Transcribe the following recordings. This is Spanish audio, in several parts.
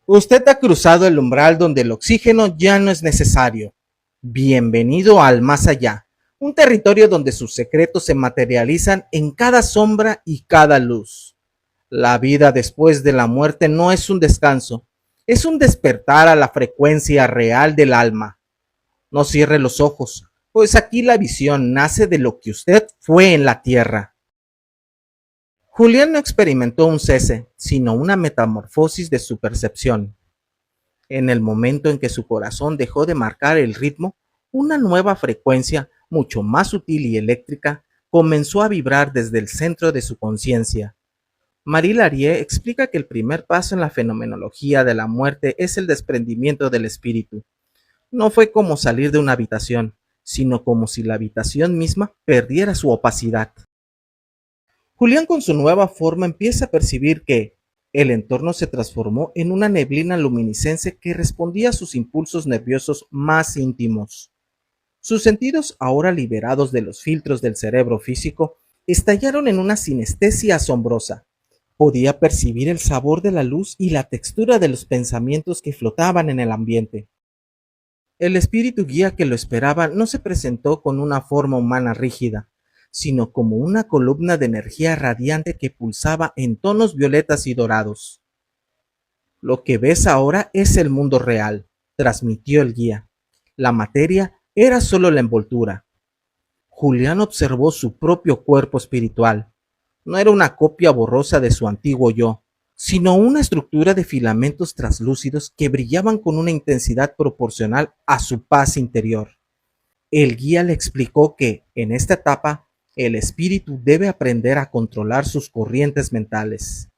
Usted ha cruzado el umbral donde el oxígeno ya no es necesario. Bienvenido al más allá, un territorio donde sus secretos se materializan en cada sombra y cada luz. La vida después de la muerte no es un descanso, es un despertar a la frecuencia real del alma. No cierre los ojos, pues aquí la visión nace de lo que usted fue en la tierra. Julián no experimentó un cese, sino una metamorfosis de su percepción. En el momento en que su corazón dejó de marcar el ritmo, una nueva frecuencia, mucho más sutil y eléctrica, comenzó a vibrar desde el centro de su conciencia. Marie Larie explica que el primer paso en la fenomenología de la muerte es el desprendimiento del espíritu. No fue como salir de una habitación, sino como si la habitación misma perdiera su opacidad. Julián con su nueva forma empieza a percibir que el entorno se transformó en una neblina luminiscente que respondía a sus impulsos nerviosos más íntimos. Sus sentidos, ahora liberados de los filtros del cerebro físico, estallaron en una sinestesia asombrosa. Podía percibir el sabor de la luz y la textura de los pensamientos que flotaban en el ambiente. El espíritu guía que lo esperaba no se presentó con una forma humana rígida, sino como una columna de energía radiante que pulsaba en tonos violetas y dorados. Lo que ves ahora es el mundo real, transmitió el guía. La materia era solo la envoltura. Julián observó su propio cuerpo espiritual. No era una copia borrosa de su antiguo yo, sino una estructura de filamentos translúcidos que brillaban con una intensidad proporcional a su paz interior. El guía le explicó que, en esta etapa, el espíritu debe aprender a controlar sus corrientes mentales.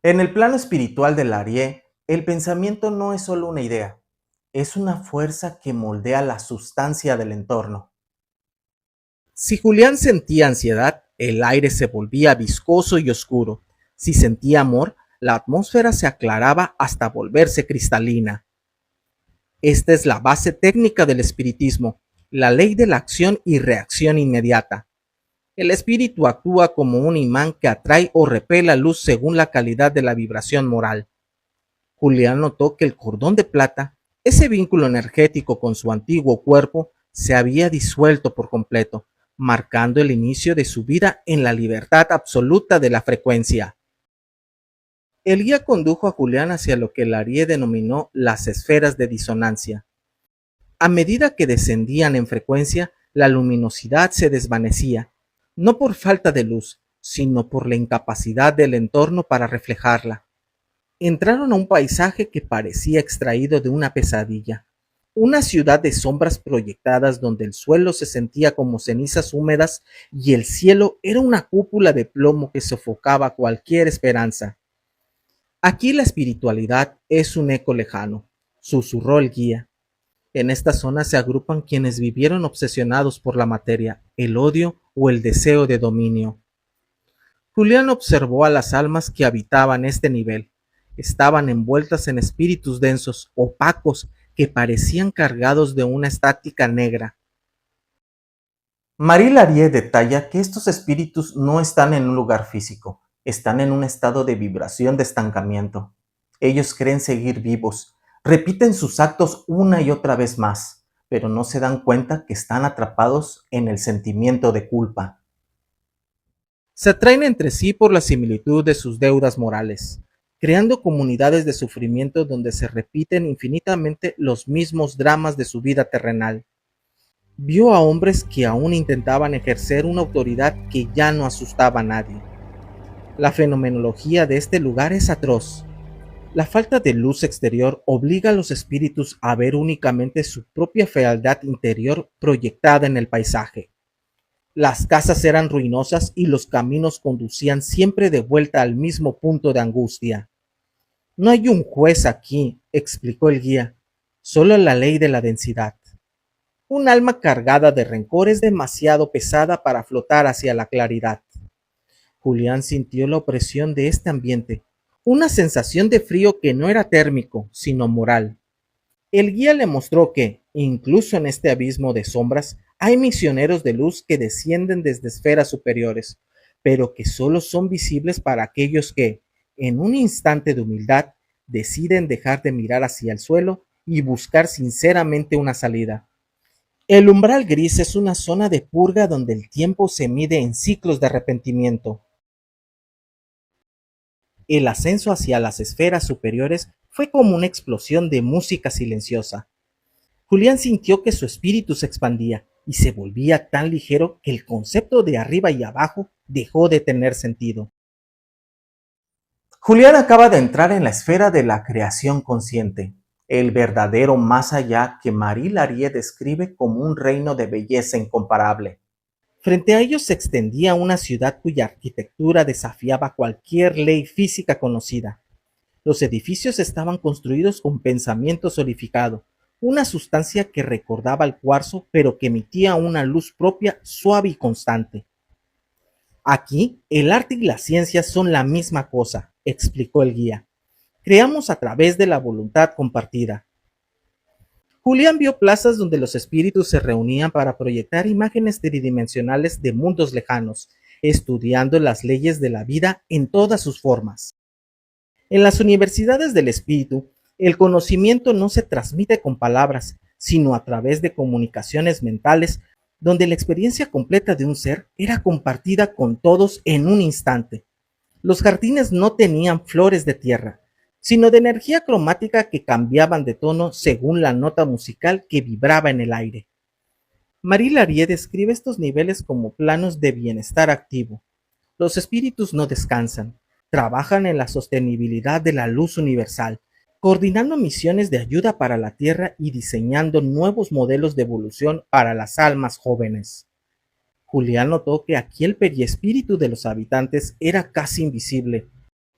En el plano espiritual del Arié, el pensamiento no es solo una idea, es una fuerza que moldea la sustancia del entorno. Si Julián sentía ansiedad, el aire se volvía viscoso y oscuro. Si sentía amor, la atmósfera se aclaraba hasta volverse cristalina. Esta es la base técnica del espiritismo, la ley de la acción y reacción inmediata. El espíritu actúa como un imán que atrae o repele luz según la calidad de la vibración moral. Julián notó que el cordón de plata, ese vínculo energético con su antiguo cuerpo, se había disuelto por completo, marcando el inicio de su vida en la libertad absoluta de la frecuencia. El guía condujo a Julián hacia lo que Larie denominó las esferas de disonancia. A medida que descendían en frecuencia, la luminosidad se desvanecía, no por falta de luz, sino por la incapacidad del entorno para reflejarla. Entraron a un paisaje que parecía extraído de una pesadilla, una ciudad de sombras proyectadas donde el suelo se sentía como cenizas húmedas y el cielo era una cúpula de plomo que sofocaba cualquier esperanza. Aquí la espiritualidad es un eco lejano, susurró el guía. En esta zona se agrupan quienes vivieron obsesionados por la materia, el odio o el deseo de dominio. Julián observó a las almas que habitaban este nivel. Estaban envueltas en espíritus densos, opacos, que parecían cargados de una estática negra. Marie Larie detalla que estos espíritus no están en un lugar físico, están en un estado de vibración de estancamiento. Ellos creen seguir vivos, repiten sus actos una y otra vez más, pero no se dan cuenta que están atrapados en el sentimiento de culpa. Se atraen entre sí por la similitud de sus deudas morales, creando comunidades de sufrimiento donde se repiten infinitamente los mismos dramas de su vida terrenal. Vio a hombres que aún intentaban ejercer una autoridad que ya no asustaba a nadie. La fenomenología de este lugar es atroz. La falta de luz exterior obliga a los espíritus a ver únicamente su propia fealdad interior proyectada en el paisaje. Las casas eran ruinosas y los caminos conducían siempre de vuelta al mismo punto de angustia. No hay un juez aquí, explicó el guía, solo la ley de la densidad. Un alma cargada de rencor es demasiado pesada para flotar hacia la claridad. Julián sintió la opresión de este ambiente, una sensación de frío que no era térmico, sino moral. El guía le mostró que, incluso en este abismo de sombras, hay misioneros de luz que descienden desde esferas superiores, pero que solo son visibles para aquellos que, en un instante de humildad, deciden dejar de mirar hacia el suelo y buscar sinceramente una salida. El umbral gris es una zona de purga donde el tiempo se mide en ciclos de arrepentimiento. El ascenso hacia las esferas superiores fue como una explosión de música silenciosa. Julián sintió que su espíritu se expandía y se volvía tan ligero que el concepto de arriba y abajo dejó de tener sentido. Julián acaba de entrar en la esfera de la creación consciente, el verdadero más allá que Marie Larie describe como un reino de belleza incomparable. Frente a ellos se extendía una ciudad cuya arquitectura desafiaba cualquier ley física conocida. Los edificios estaban construidos con pensamiento solidificado, una sustancia que recordaba el cuarzo pero que emitía una luz propia suave y constante. Aquí, el arte y la ciencia son la misma cosa, explicó el guía. Creamos a través de la voluntad compartida. Julián vio plazas donde los espíritus se reunían para proyectar imágenes tridimensionales de mundos lejanos, estudiando las leyes de la vida en todas sus formas. En las universidades del espíritu, el conocimiento no se transmite con palabras, sino a través de comunicaciones mentales, donde la experiencia completa de un ser era compartida con todos en un instante. Los jardines no tenían flores de tierra, sino de energía cromática que cambiaban de tono según la nota musical que vibraba en el aire. Marie Larie describe estos niveles como planos de bienestar activo. Los espíritus no descansan, trabajan en la sostenibilidad de la luz universal, coordinando misiones de ayuda para la Tierra y diseñando nuevos modelos de evolución para las almas jóvenes. Julián notó que aquí el periespíritu de los habitantes era casi invisible.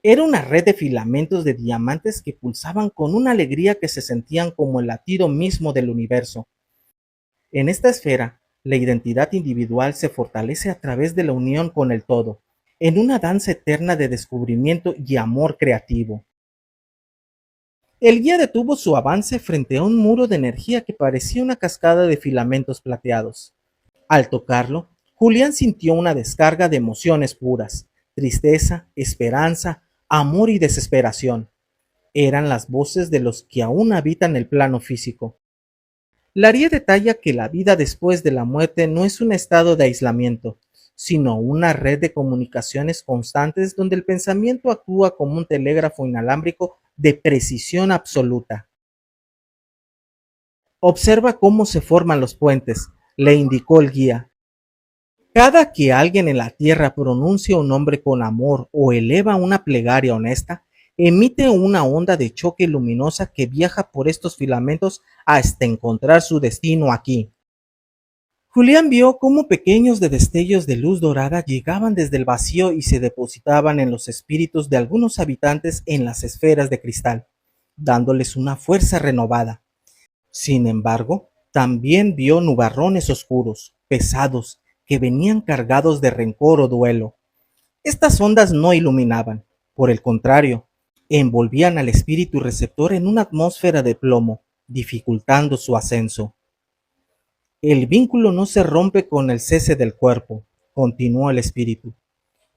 Era una red de filamentos de diamantes que pulsaban con una alegría que se sentían como el latido mismo del universo. En esta esfera, la identidad individual se fortalece a través de la unión con el todo, en una danza eterna de descubrimiento y amor creativo. El guía detuvo su avance frente a un muro de energía que parecía una cascada de filamentos plateados. Al tocarlo, Julián sintió una descarga de emociones puras, tristeza, esperanza, amor y desesperación. Eran las voces de los que aún habitan el plano físico. Larie detalla que la vida después de la muerte no es un estado de aislamiento, sino una red de comunicaciones constantes donde el pensamiento actúa como un telégrafo inalámbrico de precisión absoluta. Observa cómo se forman los puentes, le indicó el guía. Cada que alguien en la tierra pronuncia un nombre con amor o eleva una plegaria honesta, emite una onda de choque luminosa que viaja por estos filamentos hasta encontrar su destino aquí. Julián vio cómo pequeños destellos de luz dorada llegaban desde el vacío y se depositaban en los espíritus de algunos habitantes en las esferas de cristal, dándoles una fuerza renovada. Sin embargo, también vio nubarrones oscuros, pesados, que venían cargados de rencor o duelo. Estas ondas no iluminaban, por el contrario, envolvían al espíritu receptor en una atmósfera de plomo, dificultando su ascenso. El vínculo no se rompe con el cese del cuerpo, continuó el espíritu.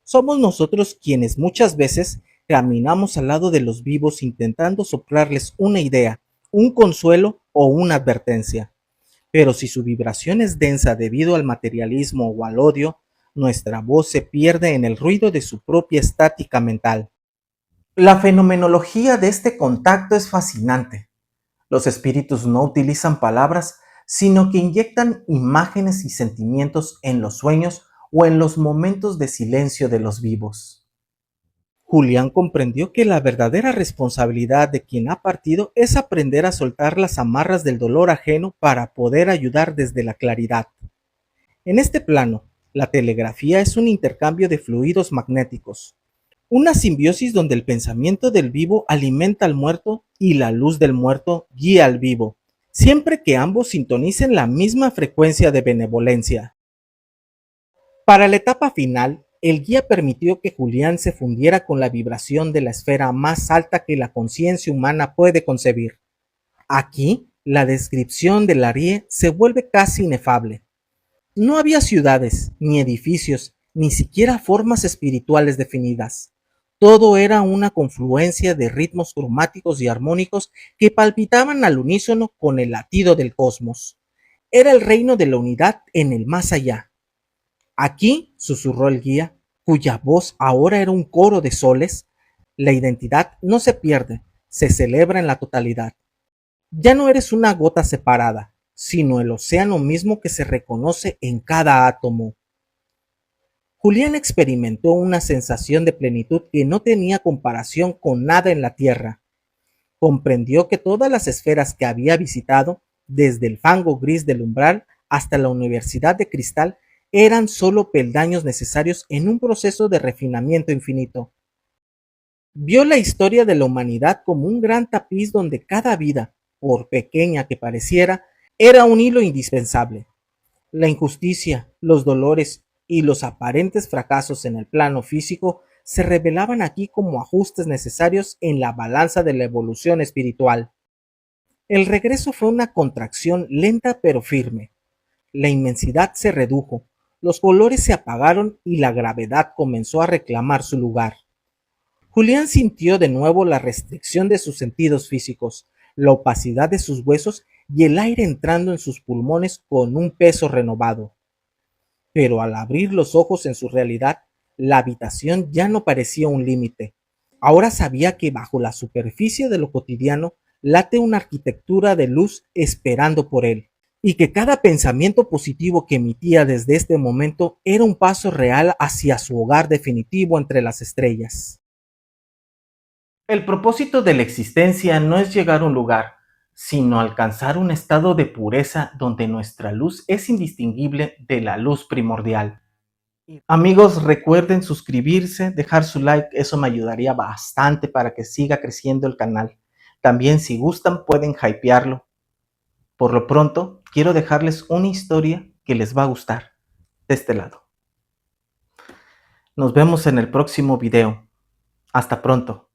Somos nosotros quienes muchas veces caminamos al lado de los vivos intentando soplarles una idea, un consuelo o una advertencia. Pero si su vibración es densa debido al materialismo o al odio, nuestra voz se pierde en el ruido de su propia estática mental. La fenomenología de este contacto es fascinante. Los espíritus no utilizan palabras, sino que inyectan imágenes y sentimientos en los sueños o en los momentos de silencio de los vivos. Julián comprendió que la verdadera responsabilidad de quien ha partido es aprender a soltar las amarras del dolor ajeno para poder ayudar desde la claridad. En este plano, la telegrafía es un intercambio de fluidos magnéticos, una simbiosis donde el pensamiento del vivo alimenta al muerto y la luz del muerto guía al vivo, siempre que ambos sintonicen la misma frecuencia de benevolencia. Para la etapa final, el guía permitió que Julián se fundiera con la vibración de la esfera más alta que la conciencia humana puede concebir. Aquí, la descripción de Larie se vuelve casi inefable. No había ciudades, ni edificios, ni siquiera formas espirituales definidas. Todo era una confluencia de ritmos cromáticos y armónicos que palpitaban al unísono con el latido del cosmos. Era el reino de la unidad en el más allá. Aquí, susurró el guía, cuya voz ahora era un coro de soles, la identidad no se pierde, se celebra en la totalidad. Ya no eres una gota separada, sino el océano mismo que se reconoce en cada átomo. Julián experimentó una sensación de plenitud que no tenía comparación con nada en la Tierra. Comprendió que todas las esferas que había visitado, desde el fango gris del umbral hasta la Universidad de Cristal, eran solo peldaños necesarios en un proceso de refinamiento infinito. Vio la historia de la humanidad como un gran tapiz donde cada vida, por pequeña que pareciera, era un hilo indispensable. La injusticia, los dolores y los aparentes fracasos en el plano físico se revelaban aquí como ajustes necesarios en la balanza de la evolución espiritual. El regreso fue una contracción lenta pero firme. La inmensidad se redujo, los colores se apagaron y la gravedad comenzó a reclamar su lugar. Julián sintió de nuevo la restricción de sus sentidos físicos, la opacidad de sus huesos y el aire entrando en sus pulmones con un peso renovado. Pero al abrir los ojos en su realidad, la habitación ya no parecía un límite. Ahora sabía que bajo la superficie de lo cotidiano late una arquitectura de luz esperando por él, y que cada pensamiento positivo que emitía desde este momento era un paso real hacia su hogar definitivo entre las estrellas. El propósito de la existencia no es llegar a un lugar, sino alcanzar un estado de pureza donde nuestra luz es indistinguible de la luz primordial. Amigos, recuerden suscribirse, dejar su like, eso me ayudaría bastante para que siga creciendo el canal. También si gustan pueden hypearlo. Por lo pronto, quiero dejarles una historia que les va a gustar de este lado. Nos vemos en el próximo video. Hasta pronto.